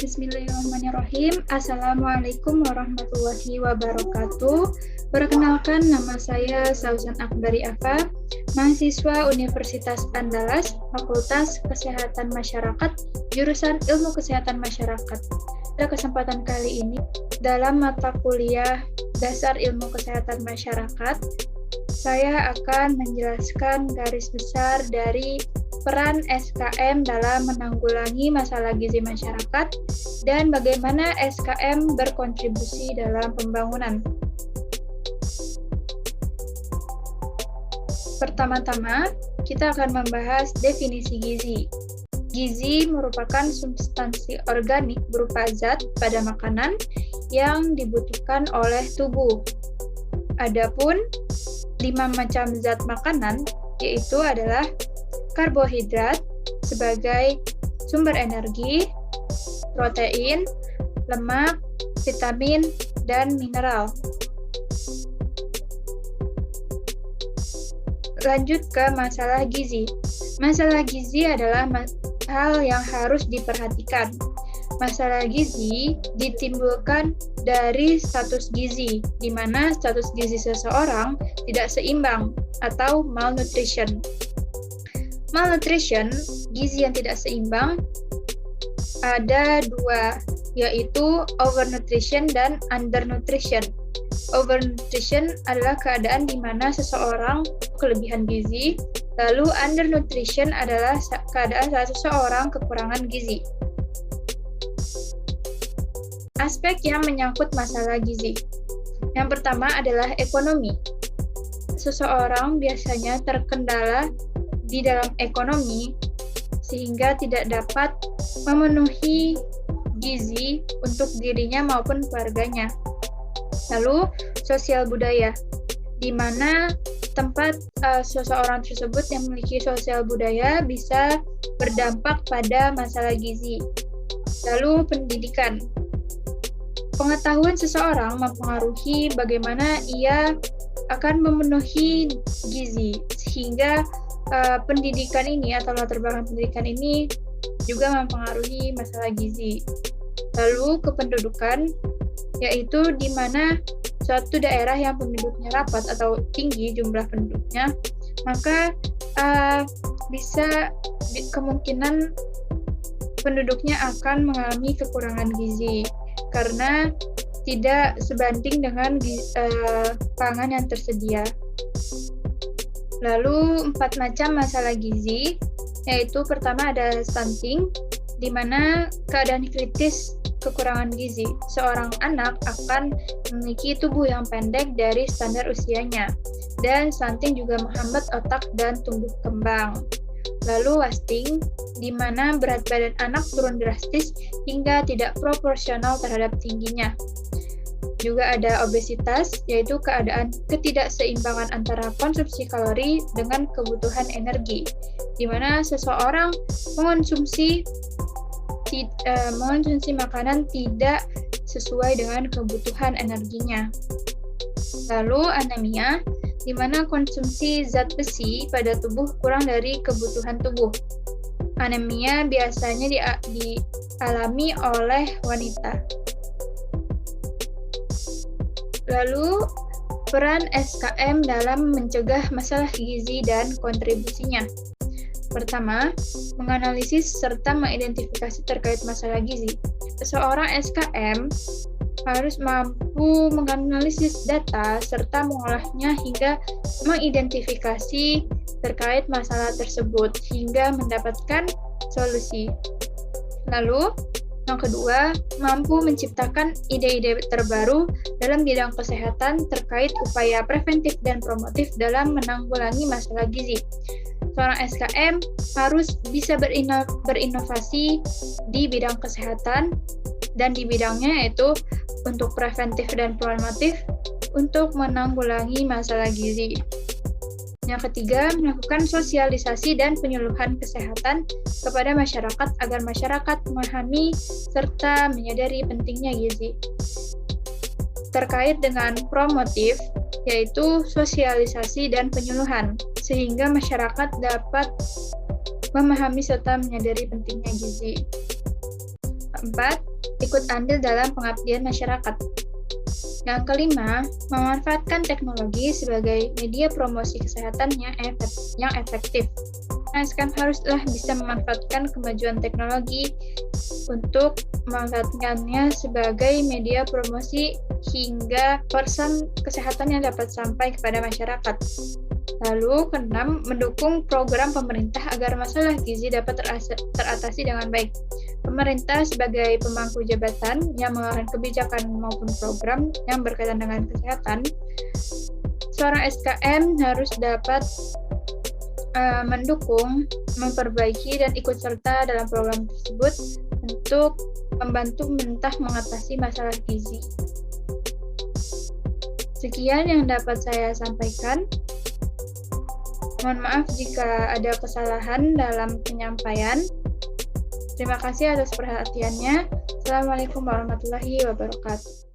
Bismillahirrahmanirrahim. Assalamualaikum warahmatullahi wabarakatuh. Perkenalkan, nama saya Sausan Akbari Afa, mahasiswa Universitas Andalas, Fakultas Kesehatan Masyarakat, jurusan Ilmu Kesehatan Masyarakat. Pada kesempatan kali ini, dalam mata kuliah Dasar Ilmu Kesehatan Masyarakat, saya akan menjelaskan garis besar dari peran SKM dalam menanggulangi masalah gizi masyarakat dan bagaimana SKM berkontribusi dalam pembangunan. Pertama-tama, kita akan membahas definisi gizi. Gizi merupakan substansi organik berupa zat pada makanan yang dibutuhkan oleh tubuh. Adapun 5 macam zat makanan yaitu adalah karbohidrat sebagai sumber energi, protein, lemak, vitamin, dan mineral. Lanjut ke masalah gizi. Masalah gizi adalah hal yang harus diperhatikan. Masalah gizi ditimbulkan dari status gizi, di mana status gizi seseorang tidak seimbang atau malnutrition. Malnutrition, gizi yang tidak seimbang, ada 2, yaitu overnutrition dan undernutrition. Overnutrition adalah keadaan di mana seseorang kelebihan gizi, lalu undernutrition adalah keadaan saat seseorang kekurangan gizi. Aspek yang menyangkut masalah gizi. Yang pertama adalah ekonomi. Seseorang biasanya terkendala di dalam ekonomi sehingga tidak dapat memenuhi gizi untuk dirinya maupun keluarganya. Lalu, sosial budaya, di mana tempat seseorang tersebut yang memiliki sosial budaya bisa berdampak pada masalah gizi. Lalu, pendidikan. Pengetahuan seseorang mempengaruhi bagaimana ia akan memenuhi gizi, sehingga pendidikan ini atau latar belakang pendidikan ini juga mempengaruhi masalah gizi. Lalu kependudukan, yaitu di mana suatu daerah yang penduduknya rapat atau tinggi jumlah penduduknya, maka bisa kemungkinan penduduknya akan mengalami kekurangan gizi karena tidak sebanding dengan pangan yang tersedia. Lalu 4 macam masalah gizi, yaitu pertama ada stunting, di mana keadaan kritis kekurangan gizi. Seorang anak akan memiliki tubuh yang pendek dari standar usianya, dan stunting juga menghambat otak dan tumbuh kembang. Lalu wasting, di mana berat badan anak turun drastis hingga tidak proporsional terhadap tingginya. Juga ada obesitas, yaitu keadaan ketidakseimbangan antara konsumsi kalori dengan kebutuhan energi, di mana seseorang mengonsumsi makanan tidak sesuai dengan kebutuhan energinya. Lalu anemia, di mana konsumsi zat besi pada tubuh kurang dari kebutuhan tubuh. Anemia biasanya dialami oleh wanita. Lalu, peran SKM dalam mencegah masalah gizi dan kontribusinya. Pertama, menganalisis serta mengidentifikasi terkait masalah gizi. Seorang SKM harus mampu menganalisis data serta mengolahnya hingga mengidentifikasi terkait masalah tersebut hingga mendapatkan solusi. Lalu, yang kedua, mampu menciptakan ide-ide terbaru dalam bidang kesehatan terkait upaya preventif dan promotif dalam menanggulangi masalah gizi. Seorang SKM harus bisa berinovasi di bidang kesehatan dan di bidangnya yaitu untuk preventif dan promotif untuk menanggulangi masalah gizi. Yang ketiga, melakukan sosialisasi dan penyuluhan kesehatan kepada masyarakat agar masyarakat memahami serta menyadari pentingnya gizi. Terkait dengan promotif, yaitu sosialisasi dan penyuluhan, sehingga masyarakat dapat memahami serta menyadari pentingnya gizi. 4. ikut andil dalam pengabdian masyarakat. Yang kelima, memanfaatkan teknologi sebagai media promosi kesehatan yang efektif. Nah, haruslah bisa memanfaatkan kemajuan teknologi untuk memanfaatkannya sebagai media promosi hingga pesan kesehatan yang dapat sampai kepada masyarakat. Lalu, keenam, mendukung program pemerintah agar masalah gizi dapat teratasi dengan baik. Pemerintah sebagai pemangku jabatan yang mengeluarkan kebijakan maupun program yang berkaitan dengan kesehatan, seorang SKM harus dapat mendukung, memperbaiki, dan ikut serta dalam program tersebut untuk membantu pemerintah mengatasi masalah gizi. Sekian yang dapat saya sampaikan. Mohon maaf jika ada kesalahan dalam penyampaian. Terima kasih atas perhatiannya. Assalamualaikum warahmatullahi wabarakatuh.